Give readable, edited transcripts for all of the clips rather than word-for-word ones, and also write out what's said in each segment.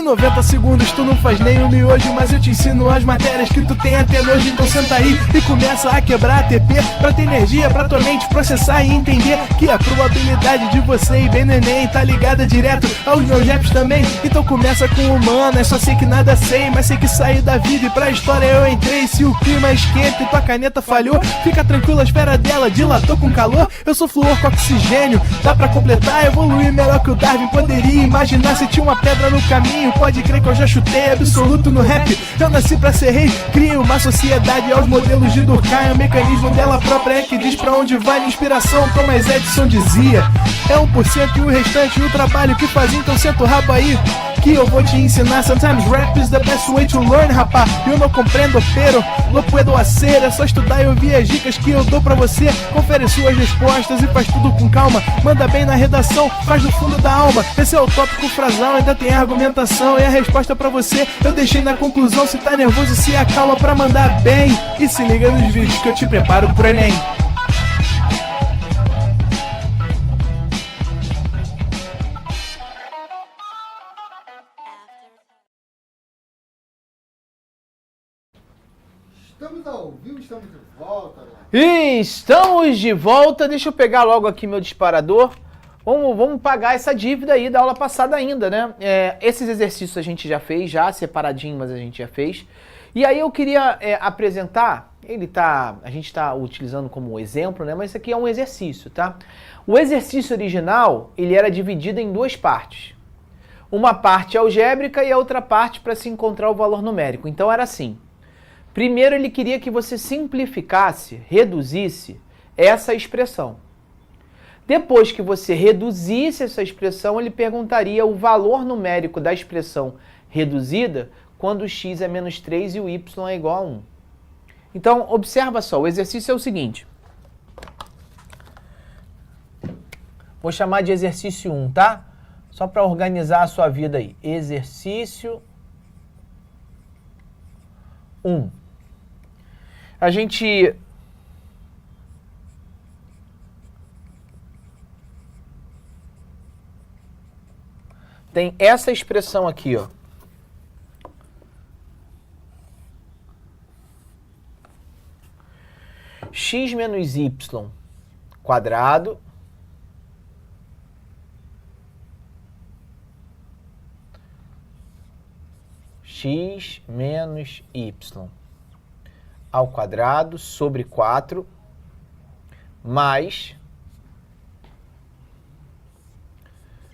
Em 90 segundos tu não faz nem um miojo, mas eu te ensino as matérias que tu tem até nojo. Então senta aí e começa a quebrar ATP pra ter energia pra tua mente processar e entender que a probabilidade de você ir bem no Enem tá ligada direto aos meus raps também. Então começa com humanas, só sei que nada sei, mas sei que saí da vida e pra história eu entrei. Se o clima esquenta e tua caneta falhou, fica tranquilo, a esfera dela dilatou com calor. Eu sou flúor com oxigênio, dá pra completar, evoluir melhor que o Darwin poderia imaginar. Se tinha uma pedra no caminho, pode crer que eu já chutei absoluto no rap. Eu nasci pra ser rei, crio uma sociedade aos modelos de Durkheim. O mecanismo dela própria é que diz pra onde vai a inspiração. Thomas Edison dizia: é 1% e o restante o trabalho que faz. Então senta o rabo aí que eu vou te ensinar. Sometimes rap is the best way to learn, rapá. Eu não compreendo, pero não puedo hacer. É só estudar e ouvir as dicas que eu dou pra você. Confere suas respostas e faz tudo com calma. Manda bem na redação, faz do fundo da alma. Esse é o tópico frasal, ainda tem argumentação. E a resposta pra você eu deixei na conclusão. Se tá nervoso, se acalma pra mandar bem. E se liga nos vídeos que eu te preparo pro Enem. Estamos ao vivo, estamos de volta. Estamos de volta. Deixa eu pegar logo aqui meu disparador. Vamos pagar essa dívida aí da aula passada ainda, né? Esses exercícios a gente já fez, já separadinho, mas a gente já fez. E aí eu queria apresentar, a gente está utilizando como exemplo, né? Mas isso aqui é um exercício, tá? O exercício original, ele era dividido em duas partes. Uma parte algébrica e a outra parte para se encontrar o valor numérico. Então era assim. Primeiro ele queria que você simplificasse, reduzisse essa expressão. Depois que você reduzisse essa expressão, ele perguntaria o valor numérico da expressão reduzida quando o x é menos 3 e o y é igual a 1. Então, observa só, o exercício é o seguinte. Vou chamar de exercício 1, tá? Só para organizar a sua vida aí. Exercício 1. A gente tem essa expressão aqui, ó. X menos y quadrado x menos y ao quadrado sobre 4 mais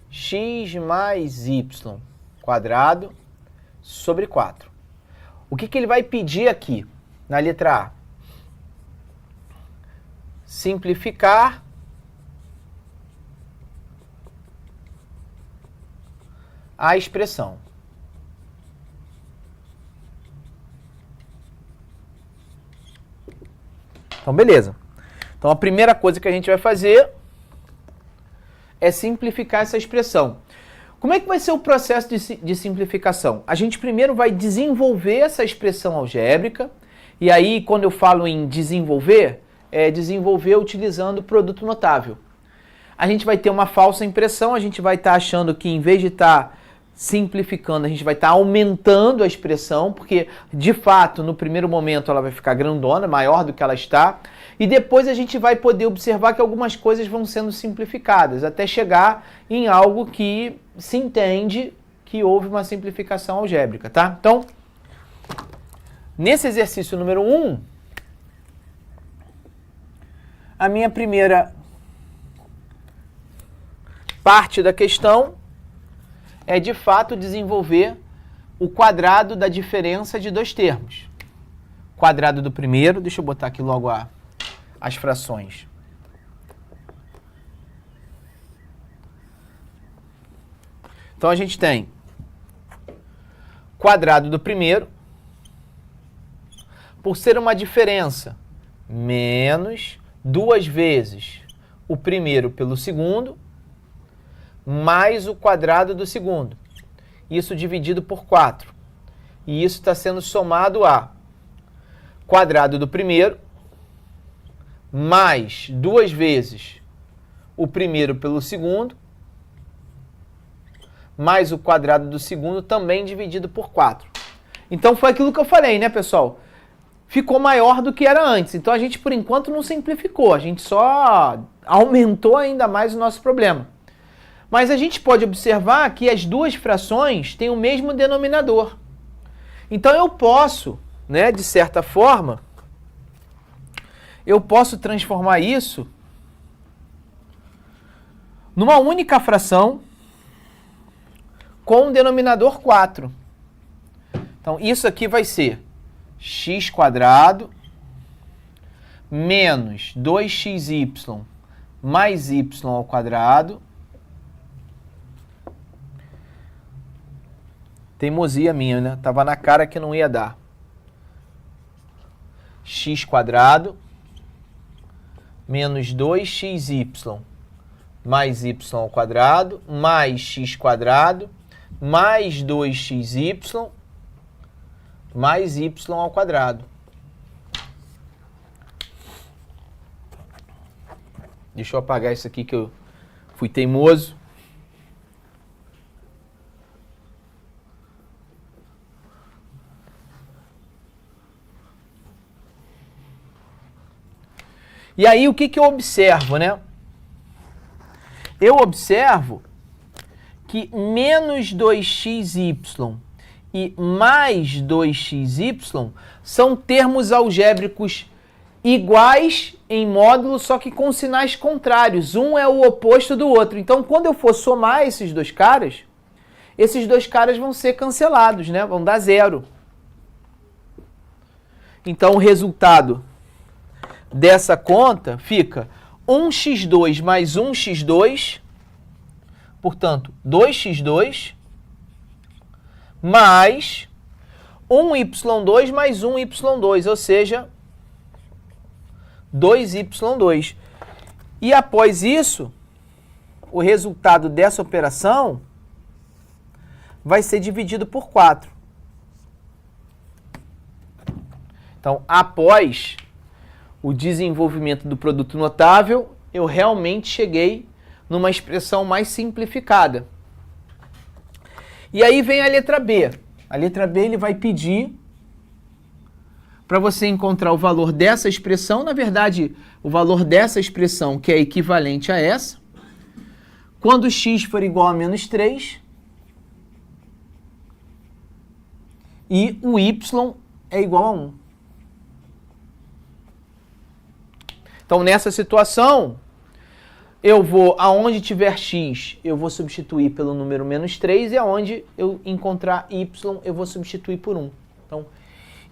x mais y quadrado sobre 4. O que ele vai pedir aqui na letra A? Simplificar a expressão. Então, beleza. Então, a primeira coisa que a gente vai fazer é simplificar essa expressão. Como é que vai ser o processo de simplificação? A gente primeiro vai desenvolver essa expressão algébrica, e aí, quando eu falo em desenvolver, é desenvolver utilizando produto notável. A gente vai ter uma falsa impressão, a gente vai estar achando que em vez de estar simplificando, a gente vai estar aumentando a expressão, porque de fato no primeiro momento ela vai ficar grandona, maior do que ela está, e depois a gente vai poder observar que algumas coisas vão sendo simplificadas, até chegar em algo que se entende que houve uma simplificação algébrica, tá? Então, nesse exercício número 1, a minha primeira parte da questão é, de fato, desenvolver o quadrado da diferença de dois termos. Quadrado do primeiro, deixa eu botar aqui logo as frações. Então, a gente tem quadrado do primeiro, por ser uma diferença, menos 2 vezes o primeiro pelo segundo, mais o quadrado do segundo. Isso dividido por 4. E isso está sendo somado a quadrado do primeiro mais 2 vezes o primeiro pelo segundo, mais o quadrado do segundo, também dividido por 4. Então foi aquilo que eu falei, né, pessoal? Ficou maior do que era antes. Então a gente, por enquanto, não simplificou. A gente só aumentou ainda mais o nosso problema. Mas a gente pode observar que as duas frações têm o mesmo denominador. Então eu posso, né, de certa forma, eu posso transformar isso numa única fração com o denominador 4. Então, isso aqui vai ser x² menos 2xy mais y². Teimosia minha, né? Tava na cara que não ia dar. x² menos 2xy mais y² mais x² mais 2xy mais y². Deixa eu apagar isso aqui que eu fui teimoso. E aí o que eu observo, né? Eu observo que menos 2xy e mais 2xy são termos algébricos iguais em módulo, só que com sinais contrários. Um é o oposto do outro. Então, quando eu for somar esses dois caras vão ser cancelados, né? Vão dar 0. Então, o resultado dessa conta fica 1x2 mais 1x2, portanto, 2x2, mais 1y2 mais 1y2, ou seja, 2y2. E após isso, o resultado dessa operação vai ser dividido por 4. Então, após o desenvolvimento do produto notável, eu realmente cheguei numa expressão mais simplificada. E aí vem a letra B. A letra B ele vai pedir para você encontrar o valor dessa expressão, na verdade, o valor dessa expressão que é equivalente a essa, quando x for igual a menos 3 e o y é igual a 1. Então, nessa situação, eu vou, aonde tiver x, eu vou substituir pelo número menos 3, e aonde eu encontrar y, eu vou substituir por 1. Então,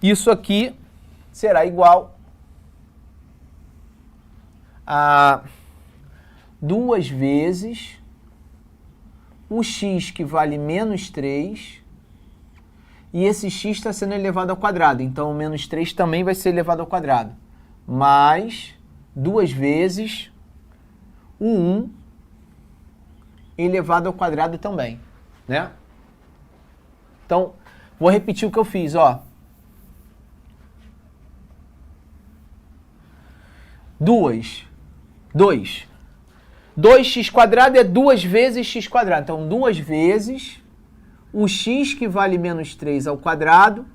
isso aqui será igual a 2 vezes o x que vale menos 3, e esse x está sendo elevado ao quadrado, então o menos 3 também vai ser elevado ao quadrado, mais 2 vezes o 1 elevado ao quadrado também, né? Então, vou repetir o que eu fiz, ó. 2x² é 2 vezes x². Então, 2 vezes o x que vale menos 3 ao quadrado.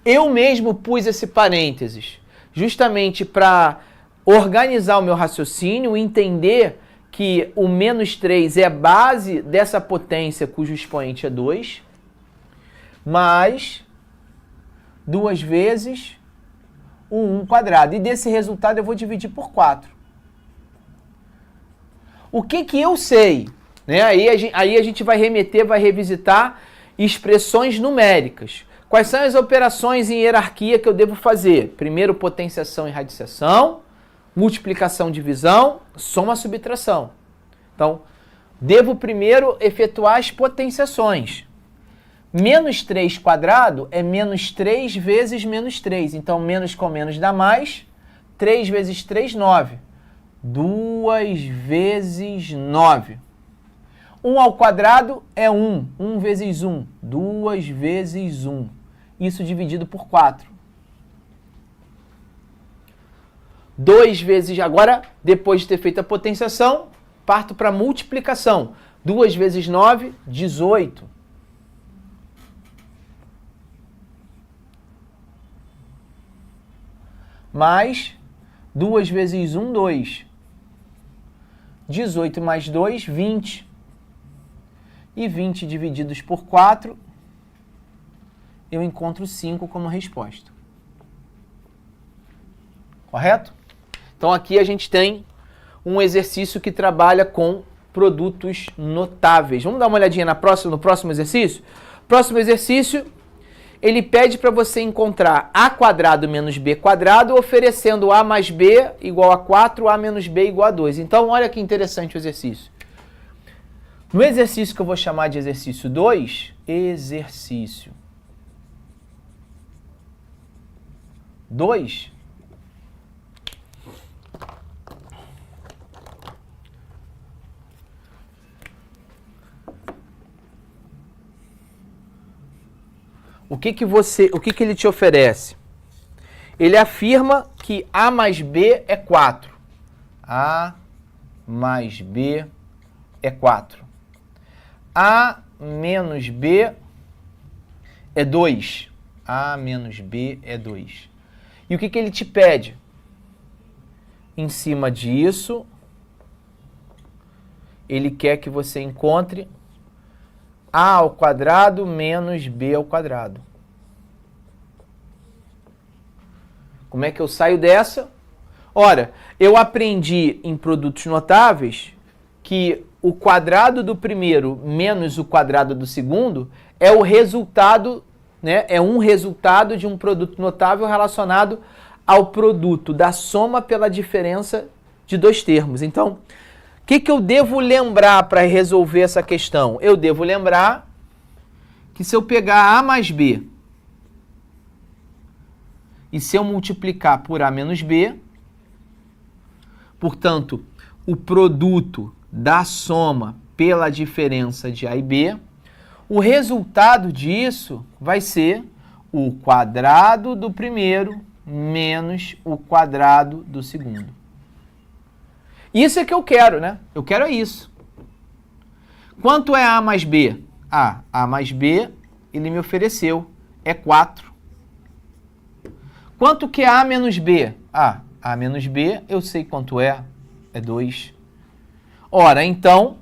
Eu mesmo pus esse parênteses justamente para organizar o meu raciocínio, entender que o menos 3 é a base dessa potência cujo expoente é 2, mais 2 vezes o 1². E desse resultado eu vou dividir por 4. O que eu sei? Né? Aí a gente vai remeter, vai revisitar expressões numéricas. Quais são as operações em hierarquia que eu devo fazer? Primeiro, potenciação e radiciação, multiplicação, divisão, soma, subtração. Então, devo primeiro efetuar as potenciações. Menos 3² é menos 3 vezes menos 3. Então, menos com menos dá mais. 3 vezes 3, 9. 2 vezes 9. 1 ao quadrado é 1. 1 vezes 1. 2 vezes 1. Isso dividido por 4. 2 vezes... Agora, depois de ter feito a potenciação, parto para multiplicação. 2 vezes 9, 18. Mais 2 vezes 1, 2. 18 mais 2, 20. E 20 divididos por 4, eu encontro 5 como resposta. Correto? Então aqui a gente tem um exercício que trabalha com produtos notáveis. Vamos dar uma olhadinha no próximo exercício? Próximo exercício, ele pede para você encontrar a quadrado menos b quadrado, oferecendo a mais b igual a 4, a menos b igual a 2. Então, olha que interessante o exercício. No exercício que eu vou chamar de exercício 2, exercício 2, o que ele te oferece? Ele afirma que A mais B é 4. A mais B é 4. A menos B é 2. A menos B é 2. E o que ele te pede? Em cima disso, ele quer que você encontre A ao quadrado menos B ao quadrado. Como é que eu saio dessa? Ora, eu aprendi em produtos notáveis que o quadrado do primeiro menos o quadrado do segundo é o resultado, né? É um resultado de um produto notável relacionado ao produto da soma pela diferença de dois termos. Então, o que eu devo lembrar para resolver essa questão? Eu devo lembrar que se eu pegar A mais B e se eu multiplicar por A menos B, portanto, o produto da soma pela diferença de A e B, o resultado disso vai ser o quadrado do primeiro menos o quadrado do segundo. Isso é que eu quero, né? Eu quero é isso. Quanto é A mais B? A mais B, ele me ofereceu, é 4. Quanto que é A menos B? A menos B, eu sei quanto é 2. Ora, então,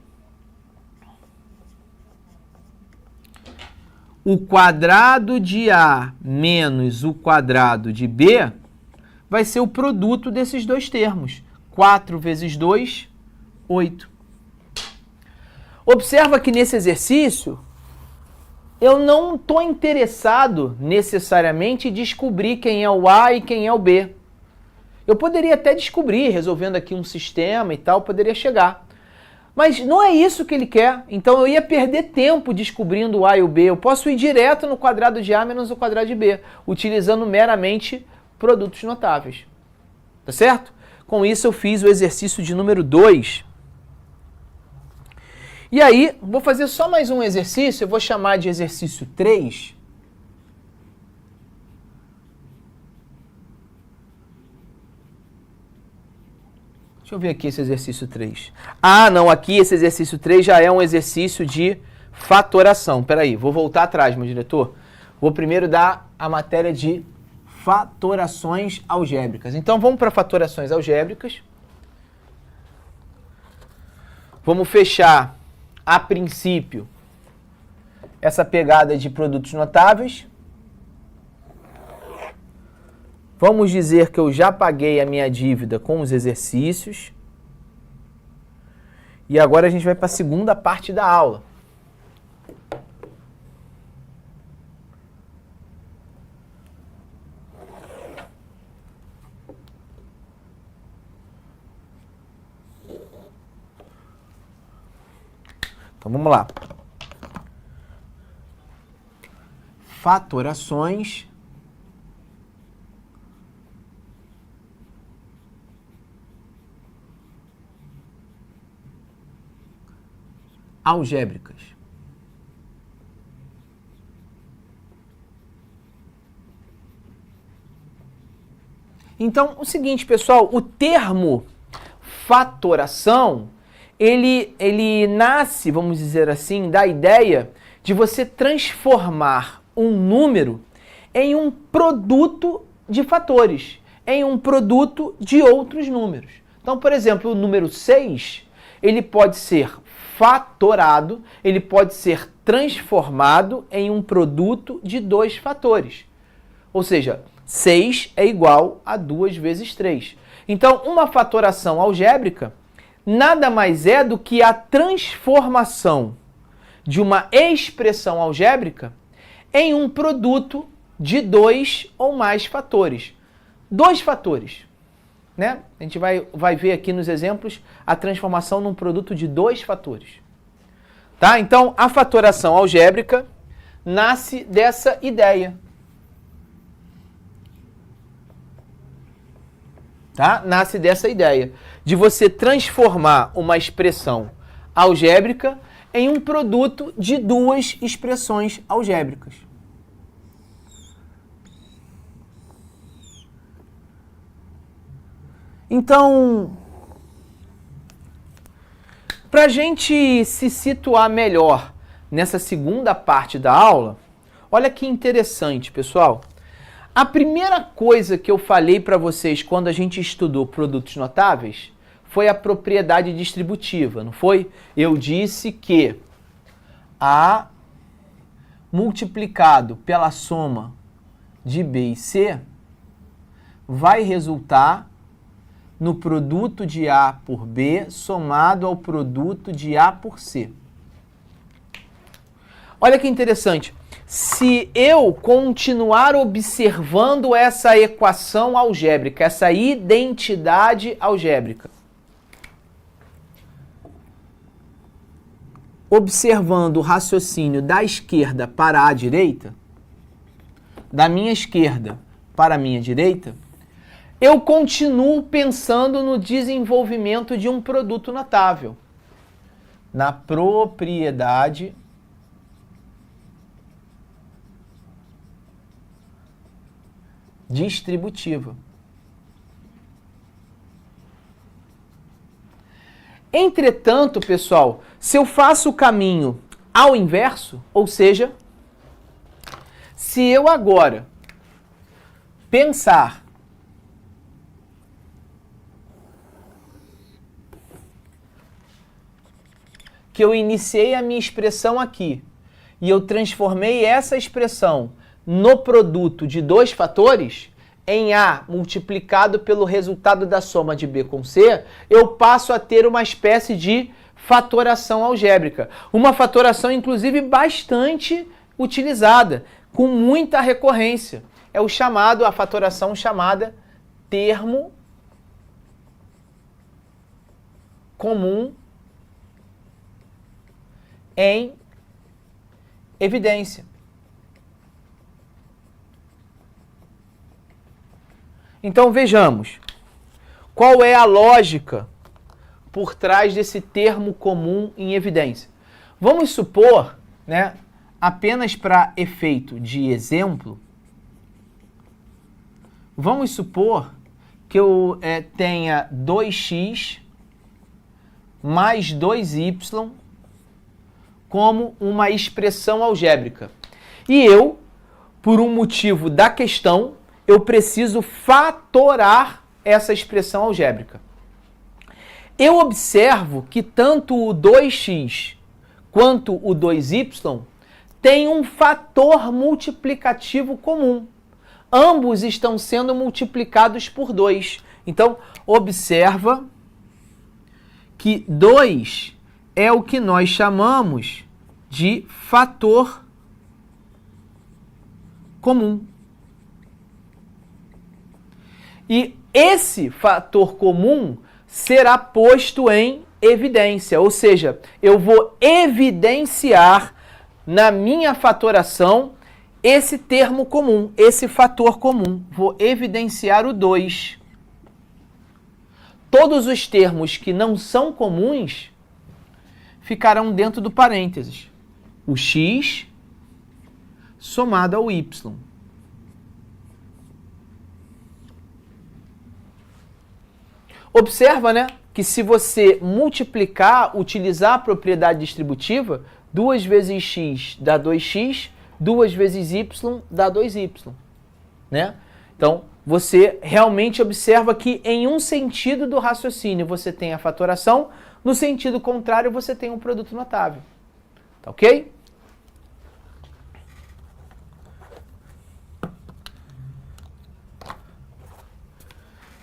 o quadrado de A menos o quadrado de B vai ser o produto desses dois termos. 4 vezes 2, 8. Observa que nesse exercício, eu não estou interessado necessariamente em descobrir quem é o A e quem é o B. Eu poderia até descobrir, resolvendo aqui um sistema e tal, poderia chegar. Mas não é isso que ele quer. Então eu ia perder tempo descobrindo o A e o B. Eu posso ir direto no quadrado de A menos o quadrado de B, utilizando meramente produtos notáveis. Tá certo? Com isso eu fiz o exercício de número 2. E aí, vou fazer só mais um exercício, eu vou chamar de exercício 3. Deixa eu ver aqui esse exercício 3. Não, aqui esse exercício 3 já é um exercício de fatoração. Peraí, vou voltar atrás, meu diretor. Vou primeiro dar a matéria de fatorações algébricas. Então, vamos para fatorações algébricas. Vamos fechar, a princípio, essa pegada de produtos notáveis. Vamos dizer que eu já paguei a minha dívida com os exercícios. E agora a gente vai para a segunda parte da aula. Então vamos lá. Fatorações algébricas. Então, o seguinte, pessoal, o termo fatoração, ele nasce, vamos dizer assim, da ideia de você transformar um número em um produto de fatores, em um produto de outros números. Então, por exemplo, o número 6, ele pode ser fatorado, ele pode ser transformado em um produto de 2 fatores. Ou seja, 6 é igual a 2 vezes 3. Então, uma fatoração algébrica nada mais é do que a transformação de uma expressão algébrica em um produto de 2 ou mais fatores. 2 fatores, né? A gente vai ver aqui nos exemplos a transformação num produto de 2 fatores. Tá? Então, a fatoração algébrica nasce dessa ideia. Tá? Nasce dessa ideia de você transformar uma expressão algébrica em um produto de 2 expressões algébricas. Então, para a gente se situar melhor nessa segunda parte da aula, olha que interessante, pessoal. A primeira coisa que eu falei para vocês quando a gente estudou produtos notáveis foi a propriedade distributiva, não foi? Eu disse que A multiplicado pela soma de B e C vai resultar no produto de A por B somado ao produto de A por C. Olha que interessante. Se eu continuar observando essa equação algébrica, essa identidade algébrica, observando o raciocínio da esquerda para a direita, da minha esquerda para a minha direita, eu continuo pensando no desenvolvimento de um produto notável, na propriedade distributiva. Entretanto, pessoal, se eu faço o caminho ao inverso, ou seja, se eu agora pensar que eu iniciei a minha expressão aqui e eu transformei essa expressão no produto de 2 fatores, em A multiplicado pelo resultado da soma de B com C, eu passo a ter uma espécie de fatoração algébrica. Uma fatoração, inclusive, bastante utilizada, com muita recorrência. É a fatoração chamada termo comum em evidência. Então vejamos, qual é a lógica por trás desse termo comum em evidência? Vamos supor, né, apenas para efeito de exemplo, vamos supor que eu tenha 2x mais 2y como uma expressão algébrica. E eu, por um motivo da questão, eu preciso fatorar essa expressão algébrica. Eu observo que tanto o 2x quanto o 2y têm um fator multiplicativo comum. Ambos estão sendo multiplicados por 2. Então, observa que 2 é o que nós chamamos de fator comum. E esse fator comum será posto em evidência, ou seja, eu vou evidenciar na minha fatoração esse termo comum, esse fator comum. Vou evidenciar o 2. Todos os termos que não são comuns ficarão dentro do parênteses. O x somado ao y. Observa, né, que se você multiplicar, utilizar a propriedade distributiva, 2 vezes x dá 2x, 2 vezes y dá 2y, né? Então, você realmente observa que em um sentido do raciocínio você tem a fatoração, no sentido contrário você tem um produto notável. Tá ok?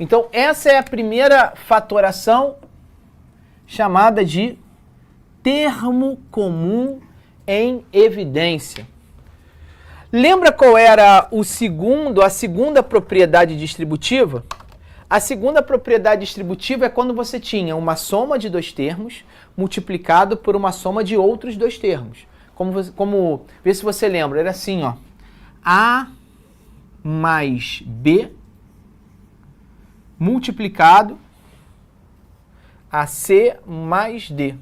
Então, essa é a primeira fatoração chamada de termo comum em evidência. Lembra qual era a segunda propriedade distributiva? A segunda propriedade distributiva é quando você tinha uma soma de dois termos multiplicado por uma soma de outros dois termos. Vê se você lembra, era assim, ó. A mais B multiplicado a C mais D.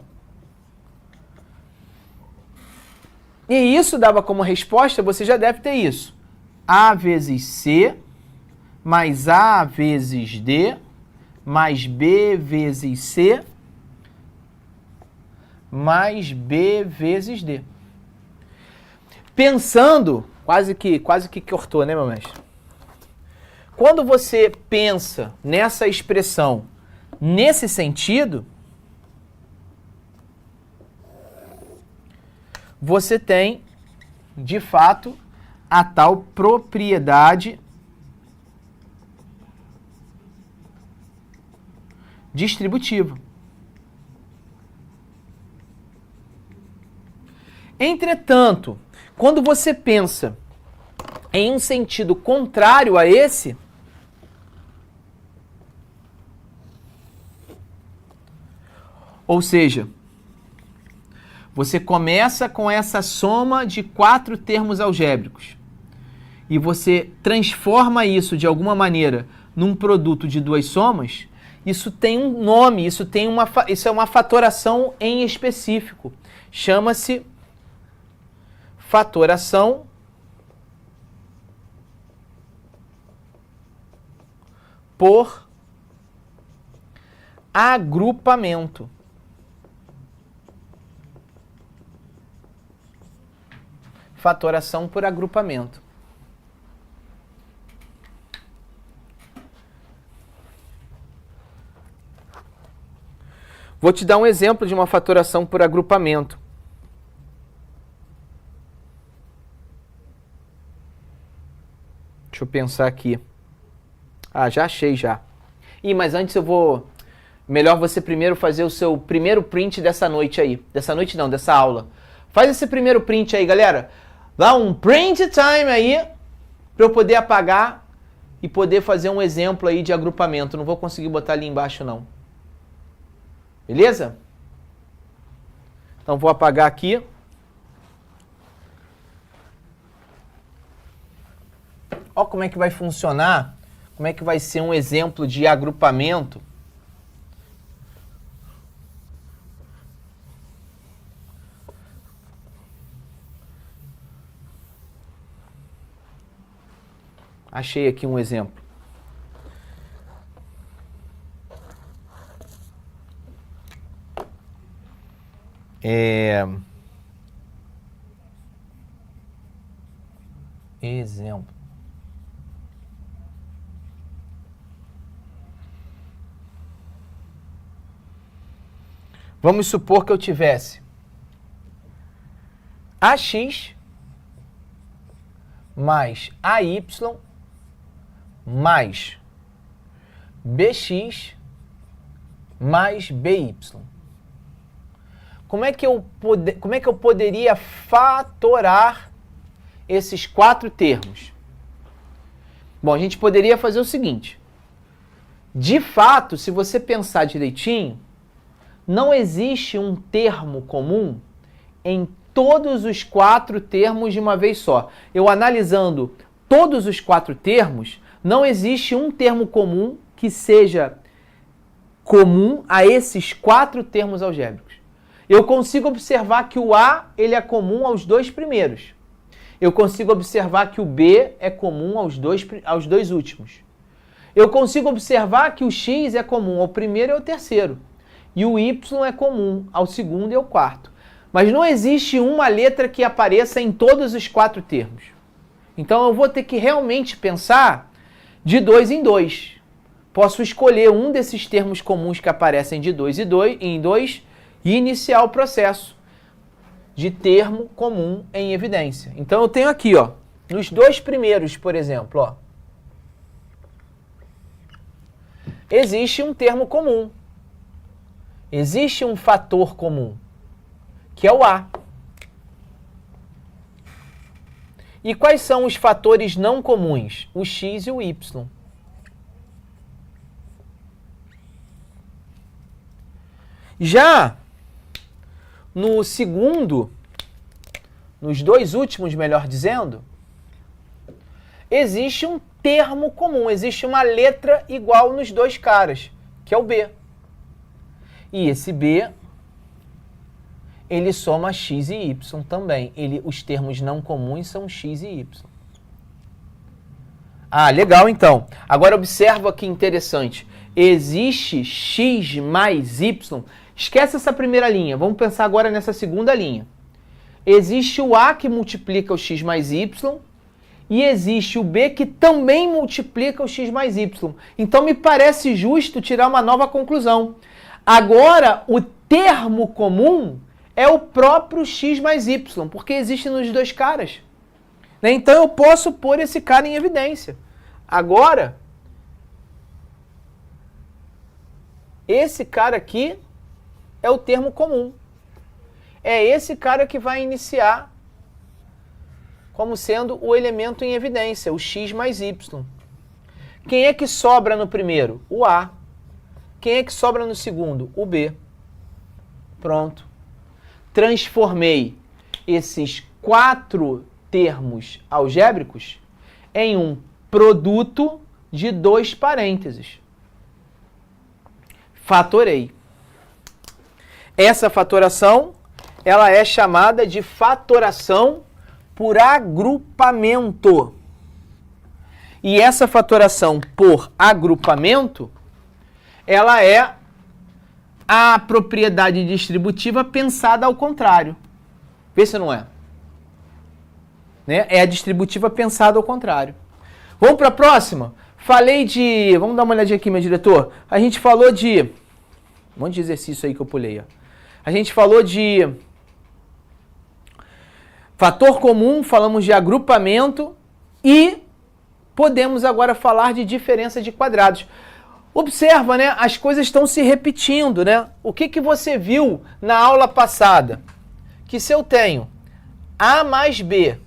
E isso dava como resposta, você já deve ter isso. A vezes C mais A vezes D mais B vezes C mais B vezes D. Pensando, quase que cortou, né, meu mestre? Quando você pensa nessa expressão nesse sentido, você tem, de fato, a tal propriedade distributiva. Entretanto, quando você pensa em um sentido contrário a esse, ou seja, você começa com essa soma de 4 termos algébricos e você transforma isso de alguma maneira num produto de duas somas, isso tem um nome, isso é uma fatoração em específico. Chama-se fatoração por agrupamento. Fatoração por agrupamento. Vou te dar um exemplo de uma fatoração por agrupamento. Deixa eu pensar aqui. Ah, já achei já. Mas antes eu vou... Melhor você primeiro fazer o seu primeiro print dessa noite aí. Dessa noite não, dessa aula. Faz esse primeiro print aí, galera. Dá um print time aí, para eu poder apagar e poder fazer um exemplo aí de agrupamento. Não vou conseguir botar ali embaixo, não. Beleza? Então vou apagar aqui. Olha como é que vai funcionar, como é que vai ser um exemplo de agrupamento. Achei aqui um exemplo. Exemplo. Vamos supor que eu tivesse AX mais AY mais BX mais BY. Como é que eu poderia fatorar esses 4 termos? Bom, a gente poderia fazer o seguinte. De fato, se você pensar direitinho, não existe um termo comum em todos os 4 termos de uma vez só. Eu analisando todos os 4 termos, não existe um termo comum que seja comum a esses 4 termos algébricos. Eu consigo observar que o A ele é comum aos 2 primeiros. Eu consigo observar que o B é comum aos dois últimos. eu consigo observar que o x é comum ao primeiro e ao terceiro. E o y é comum ao segundo e ao quarto. Mas não existe uma letra que apareça em todos os 4 termos. Então eu vou ter que realmente pensar de 2 em 2. Posso escolher um desses termos comuns que aparecem de 2 em 2 e iniciar o processo de termo comum em evidência. Então eu tenho aqui, ó, nos 2 primeiros, por exemplo, ó, existe um termo comum. Existe um fator comum, que é o A. E quais são os fatores não comuns? O x e o y. Já no segundo, nos 2 últimos, melhor dizendo, existe um termo comum, existe uma letra igual nos 2 caras, que é o B. E esse B, ele soma x e y também. Os termos não comuns são x e y. Ah, legal então. Agora observa que interessante. Existe x mais y. Esquece essa primeira linha. Vamos pensar agora nessa segunda linha. Existe o A que multiplica o x mais y. E existe o B que também multiplica o x mais y. Então me parece justo tirar uma nova conclusão. Agora, o termo comum é o próprio x mais y, porque existe nos 2 caras. Então eu posso pôr esse cara em evidência. Agora, esse cara aqui é o termo comum. É esse cara que vai iniciar como sendo o elemento em evidência, o x mais y. Quem é que sobra no primeiro? O A. Quem é que sobra no segundo? O B. Pronto. Transformei esses 4 termos algébricos em um produto de 2 parênteses. Fatorei. Essa fatoração, ela é chamada de fatoração por agrupamento. E essa fatoração por agrupamento, ela é a propriedade distributiva pensada ao contrário. Vê se não é. Né? É a distributiva pensada ao contrário. Vamos para a próxima? Falei de... Vamos dar uma olhadinha aqui, meu diretor. A gente falou de... Um monte de exercício aí que eu pulei. Ó. A gente falou de fator comum, falamos de agrupamento e podemos agora falar de diferença de quadrados. Observa, né? As coisas estão se repetindo, né? O que você viu na aula passada? Que se eu tenho A mais B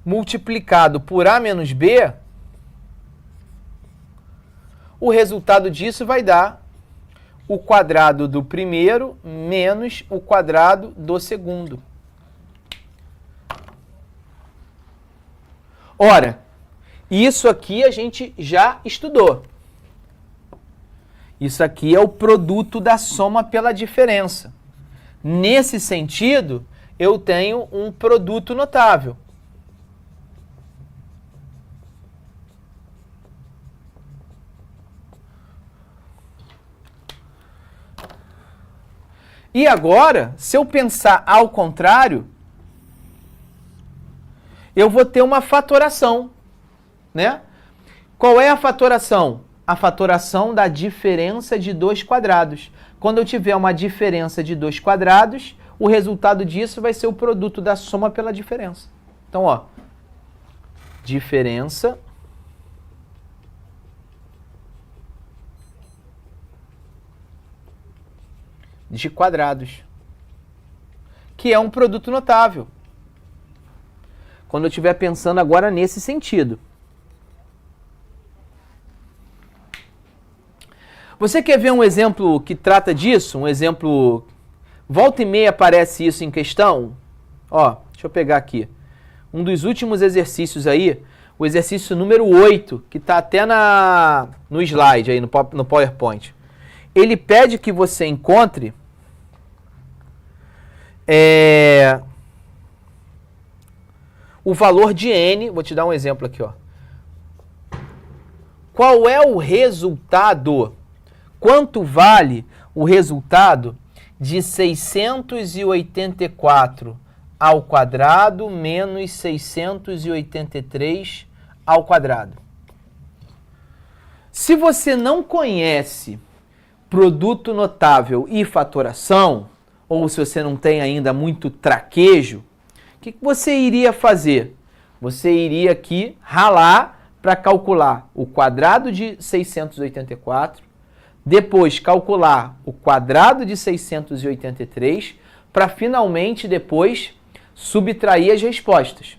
multiplicado por A menos B, o resultado disso vai dar o quadrado do primeiro menos o quadrado do segundo. Ora, isso aqui a gente já estudou. Isso aqui é o produto da soma pela diferença. Nesse sentido, eu tenho um produto notável. E agora, se eu pensar ao contrário, eu vou ter uma fatoração, né? Qual é a fatoração? A fatoração da diferença de 2 quadrados. Quando eu tiver uma diferença de 2 quadrados, o resultado disso vai ser o produto da soma pela diferença. Então, ó, diferença de quadrados, que é um produto notável. Quando eu estiver pensando agora nesse sentido. Você quer ver um exemplo que trata disso? Um exemplo... Volta e meia aparece isso em questão. Ó, deixa eu pegar aqui. Um dos últimos exercícios aí, o exercício número 8, que está até no slide aí, no PowerPoint. Ele pede que você encontre... o valor de n, vou te dar um exemplo aqui, ó. Qual é o resultado? Quanto vale o resultado de 684 ao quadrado menos 683 ao quadrado? Se você não conhece produto notável e fatoração, ou se você não tem ainda muito traquejo, o que você iria fazer? Você iria aqui ralar para calcular o quadrado de 684, depois calcular o quadrado de 683, para finalmente depois subtrair as respostas.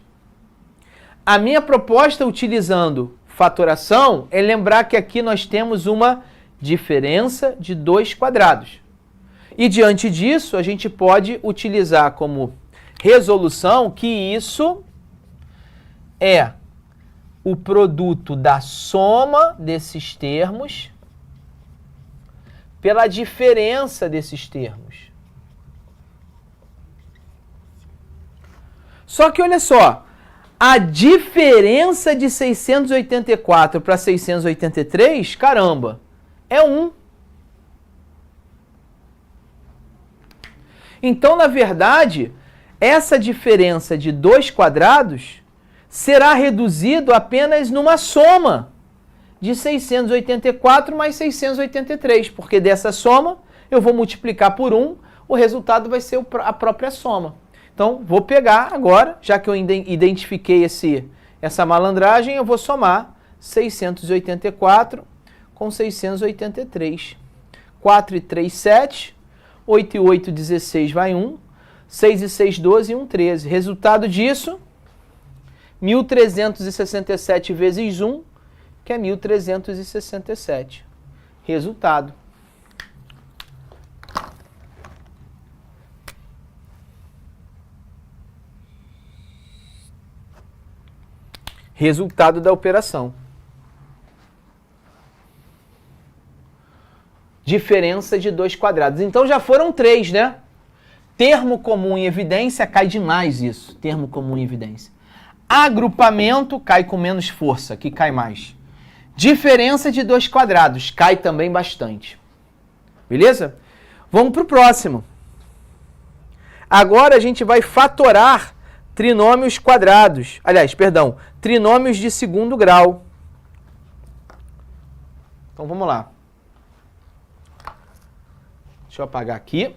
A minha proposta utilizando fatoração é lembrar que aqui nós temos uma diferença de 2 quadrados. E diante disso, a gente pode utilizar como resolução que isso é o produto da soma desses termos pela diferença desses termos. Só que olha só, a diferença de 684 para 683, caramba, é 1. Então, na verdade, essa diferença de 2 quadrados será reduzido apenas numa soma de 684 mais 683, porque dessa soma eu vou multiplicar por 1, o resultado vai ser a própria soma. Então, vou pegar agora, já que eu identifiquei essa malandragem, eu vou somar 684 com 683. 4 e 3, 7. 8 e 8, 16, vai 1. 6 e 6, 12 e 1, 13. Resultado disso, 1.367 vezes 1, que é 1.367. Resultado. Resultado da operação. Diferença de 2 quadrados. Então já foram 3, né? Termo comum em evidência cai demais isso. Termo comum em evidência. Agrupamento cai com menos força, que cai mais. Diferença de 2 quadrados cai também bastante. Beleza? Vamos para o próximo. Agora a gente vai fatorar trinômios quadrados. Aliás, perdão, trinômios de segundo grau. Então vamos lá. Deixa eu apagar aqui.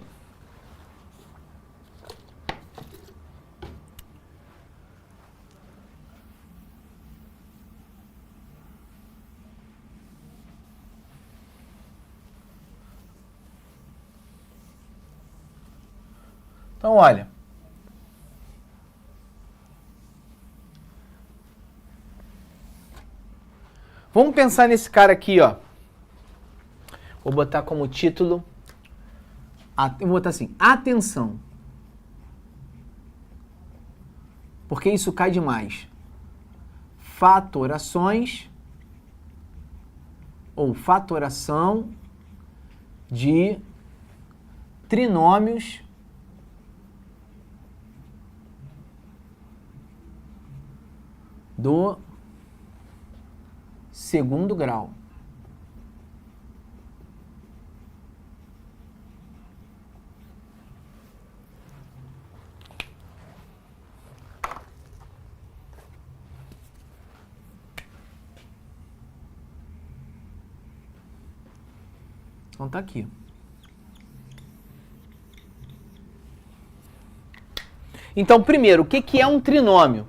Então, olha. Vamos pensar nesse cara aqui, ó. Vou botar como título... Eu vou botar assim, atenção. Porque isso cai demais. Fatorações ou fatoração de trinômios do segundo grau. Então tá aqui. Então, primeiro, o que é um trinômio?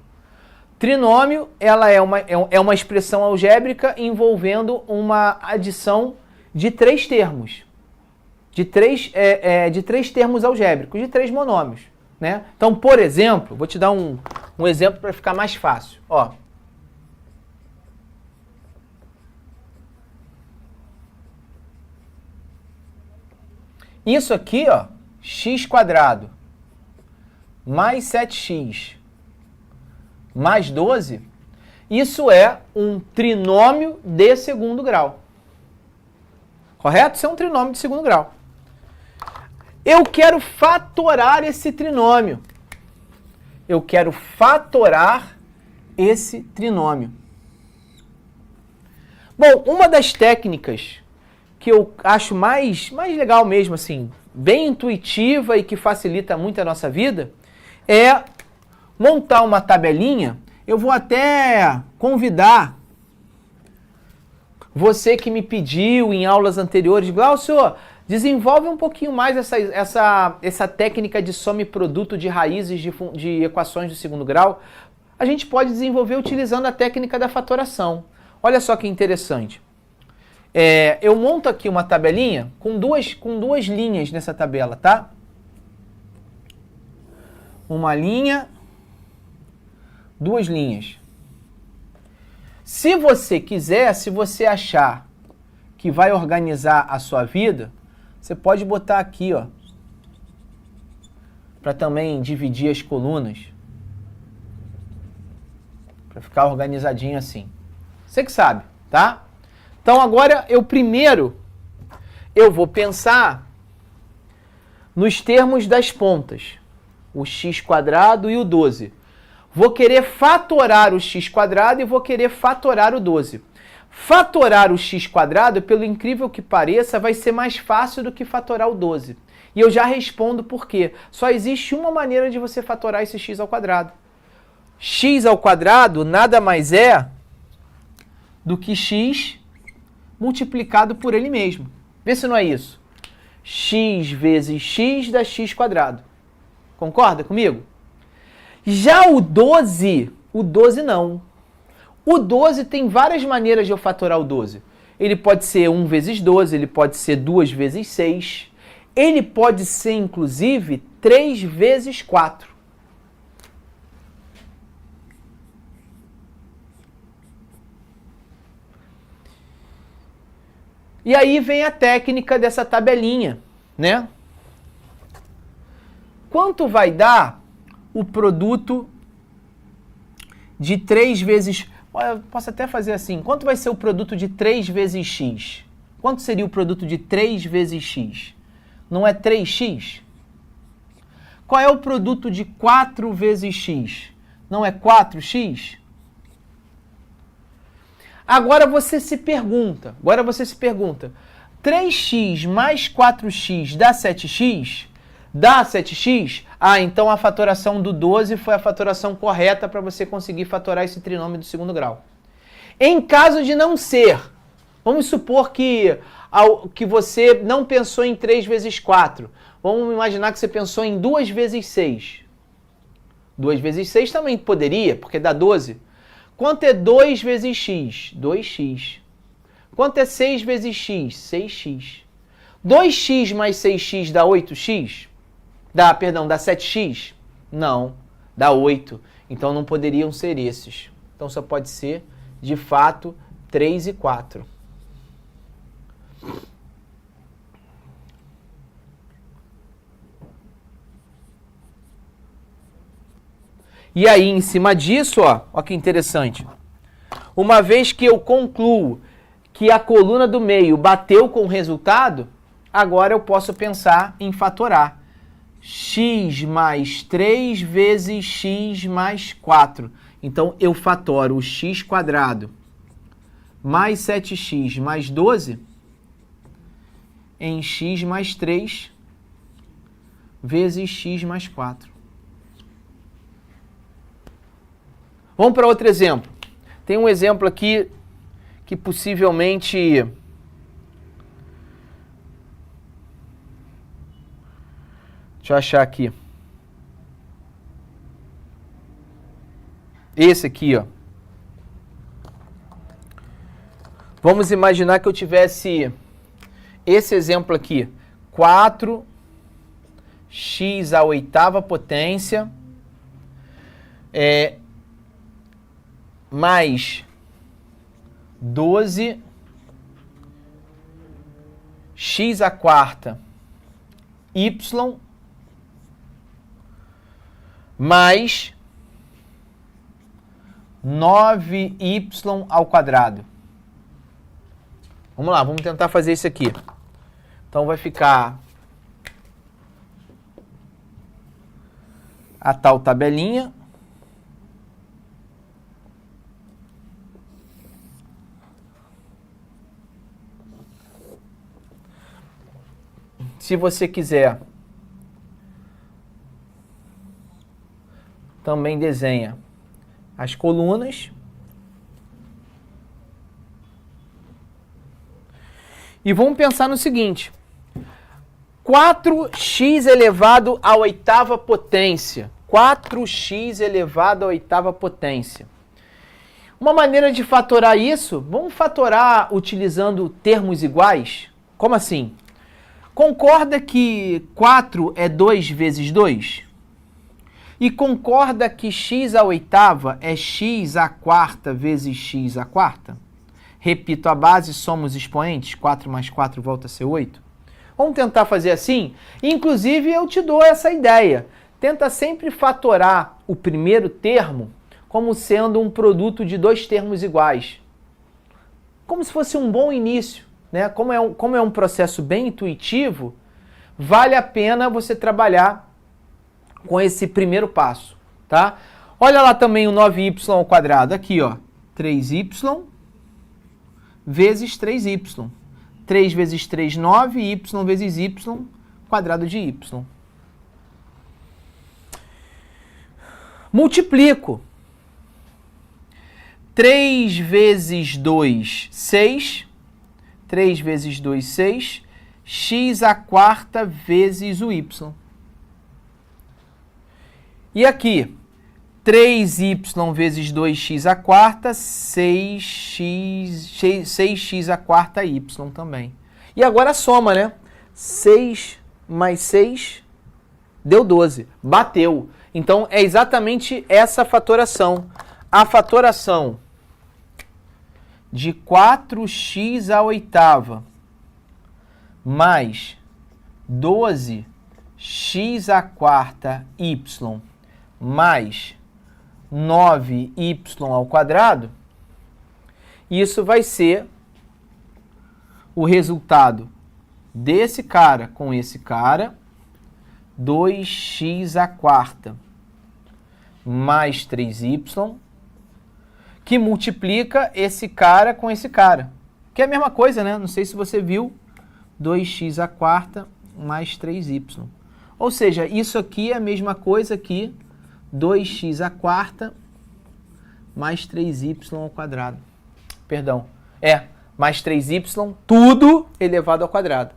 Trinômio, ela é uma expressão algébrica envolvendo uma adição de 3 termos. De três termos algébricos, de 3 monômios. Né? Então, por exemplo, vou te dar um exemplo para ficar mais fácil. Ó. Isso aqui, ó, x² mais 7x mais 12, isso é um trinômio de segundo grau. Correto? Isso é um trinômio de segundo grau. Eu quero fatorar esse trinômio. eu quero fatorar esse trinômio. Bom, uma das técnicas que eu acho mais legal mesmo, assim, bem intuitiva e que facilita muito a nossa vida, é montar uma tabelinha. Eu vou até convidar você que me pediu em aulas anteriores, Glaucio, desenvolve um pouquinho mais essa técnica de soma e produto de raízes de equações do segundo grau. A gente pode desenvolver utilizando a técnica da fatoração. Olha só que interessante. Eu monto aqui uma tabelinha com duas linhas nessa tabela, tá? Uma linha, duas linhas. Se você quiser, se você achar que vai organizar a sua vida, você pode botar aqui, ó, para também dividir as colunas, para ficar organizadinho assim. Você que sabe, tá? Então agora eu vou pensar nos termos das pontas, o x² e o 12. Vou querer fatorar o x² e vou querer fatorar o 12. Fatorar o x², pelo incrível que pareça, vai ser mais fácil do que fatorar o 12. E eu já respondo por quê. Só existe uma maneira de você fatorar esse x². X² nada mais é do que x multiplicado por ele mesmo. Vê se não é isso. X vezes x dá x². Concorda comigo? Já o 12 não. O 12 tem várias maneiras de eu fatorar o 12. Ele pode ser 1 vezes 12, ele pode ser 2 vezes 6, ele pode ser, inclusive, 3 vezes 4. E aí vem a técnica dessa tabelinha, né? Quanto vai dar o produto de 3 vezes... Eu posso até fazer assim. Quanto vai ser o produto de 3 vezes x? Quanto seria o produto de 3 vezes x? Não é 3x? Qual é o produto de 4 vezes x? Não é 4x? Agora você se pergunta, 3x mais 4x dá 7x? Dá 7x? Ah, então a fatoração do 12 foi a fatoração correta para você conseguir fatorar esse trinômio do segundo grau. Em caso de não ser, vamos supor que você não pensou em 3 vezes 4. Vamos imaginar que você pensou em 2 vezes 6. 2 vezes 6 também poderia, porque dá 12. Quanto é 2 vezes x? 2x. Quanto é 6 vezes x? 6x. 2x mais 6x dá 8x? Dá 7x? Não, dá 8. Então não poderiam ser esses. Então só pode ser, de fato, 3 e 4. E aí, em cima disso, ó que interessante. Uma vez que eu concluo que a coluna do meio bateu com o resultado, agora eu posso pensar em fatorar. X mais 3 vezes x mais 4. Então, eu fatoro o x² mais 7x mais 12 em x mais 3 vezes x mais 4. Vamos para outro exemplo. Tem um exemplo aqui que possivelmente... Deixa eu achar aqui. Esse aqui, ó. Vamos imaginar que eu tivesse esse exemplo aqui. 4x à 8ª potência mais 12 x à 4ª y mais 9y ao quadrado. Vamos lá, vamos tentar fazer isso aqui. Então vai ficar a tal tabelinha. se você quiser, também desenha as colunas. E vamos pensar no seguinte. 4x elevado à oitava potência. 4x elevado à oitava potência. Uma maneira de fatorar isso, vamos fatorar utilizando termos iguais? Como assim? Concorda que 4 é 2 vezes 2? E concorda que x à oitava é x à quarta vezes x à quarta? Repito a base, somos expoentes, 4 mais 4 volta a ser 8. Vamos tentar fazer assim? Inclusive, eu te dou essa ideia. Tenta sempre fatorar o primeiro termo como sendo um produto de dois termos iguais. Como se fosse um bom início, né? Como é um processo bem intuitivo, vale a pena você trabalhar com esse primeiro passo, tá? Olha lá também o 9y ao quadrado, aqui ó, 3y vezes 3y. 3 vezes 3, 9, y vezes y, quadrado de y. Multiplico. 3 vezes 2, 6. 3 vezes 2, 6. X à quarta vezes o y. E aqui, 3y vezes 2x à quarta, 6x à quarta y também. E agora soma, né? 6 mais 6 deu 12. Bateu. Então, é exatamente essa fatoração. A fatoração de 4x à oitava mais 12x à quarta y mais 9y ao quadrado, isso vai ser o resultado desse cara com esse cara, 2x à quarta mais 3y, que multiplica esse cara com esse cara, que é a mesma coisa, né? Não sei se você viu, 2x à quarta mais 3y. Ou seja, isso aqui é a mesma coisa que 2x à quarta mais 3y ao quadrado. Perdão, mais 3y, tudo elevado ao quadrado.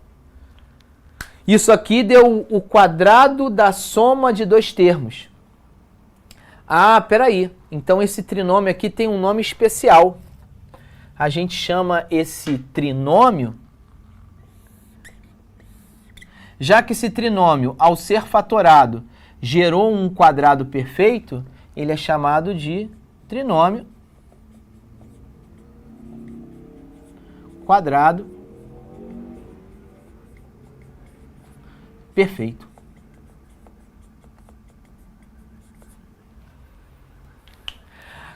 Isso aqui deu o quadrado da soma de dois termos. Ah, peraí. Então esse trinômio aqui tem um nome especial. A gente chama esse trinômio, já que esse trinômio, ao ser fatorado, gerou um quadrado perfeito, ele é chamado de trinômio quadrado perfeito.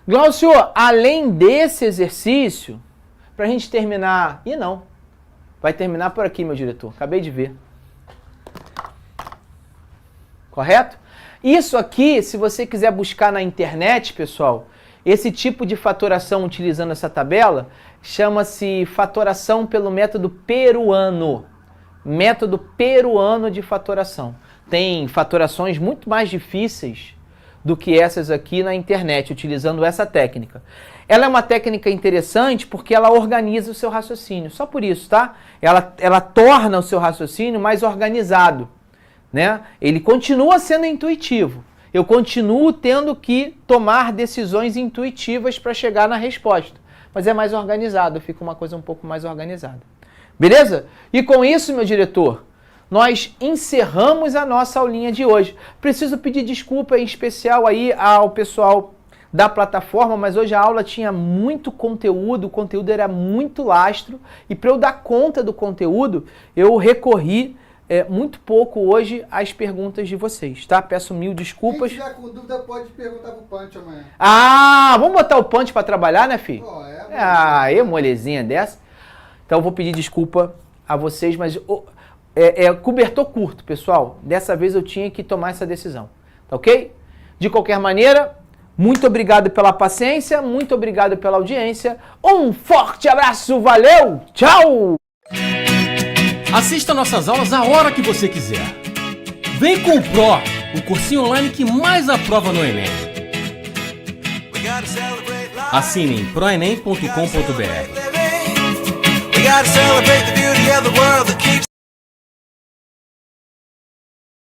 Glaucio, além desse exercício, para a gente terminar... Ih, não. Vai terminar por aqui, meu diretor. Acabei de ver. Correto? Isso aqui, se você quiser buscar na internet, pessoal, esse tipo de fatoração utilizando essa tabela, chama-se fatoração pelo método peruano. Método peruano de fatoração. Tem fatorações muito mais difíceis do que essas aqui na internet, utilizando essa técnica. Ela é uma técnica interessante porque ela organiza o seu raciocínio. Só por isso, tá? Ela torna o seu raciocínio mais organizado. Né? Ele continua sendo intuitivo. Eu continuo tendo que tomar decisões intuitivas para chegar na resposta. Mas é mais organizado, fica uma coisa um pouco mais organizada. Beleza? E com isso, meu diretor, nós encerramos a nossa aulinha de hoje. Preciso pedir desculpa em especial aí ao pessoal da plataforma, mas hoje a aula tinha muito conteúdo, o conteúdo era muito lastro, e para eu dar conta do conteúdo, eu recorri muito pouco hoje às perguntas de vocês, tá? Peço mil desculpas. Quem tiver com dúvida pode perguntar pro Punch amanhã. Ah, vamos botar o Punch para trabalhar, né, filho? Molezinha dessa. Então eu vou pedir desculpa a vocês, mas cobertor curto, pessoal. Dessa vez eu tinha que tomar essa decisão, tá ok? De qualquer maneira, muito obrigado pela paciência, muito obrigado pela audiência. Um forte abraço, valeu, tchau! Assista nossas aulas a hora que você quiser. Vem com o Pro, o cursinho online que mais aprova no Enem. Assine em proenem.com.br.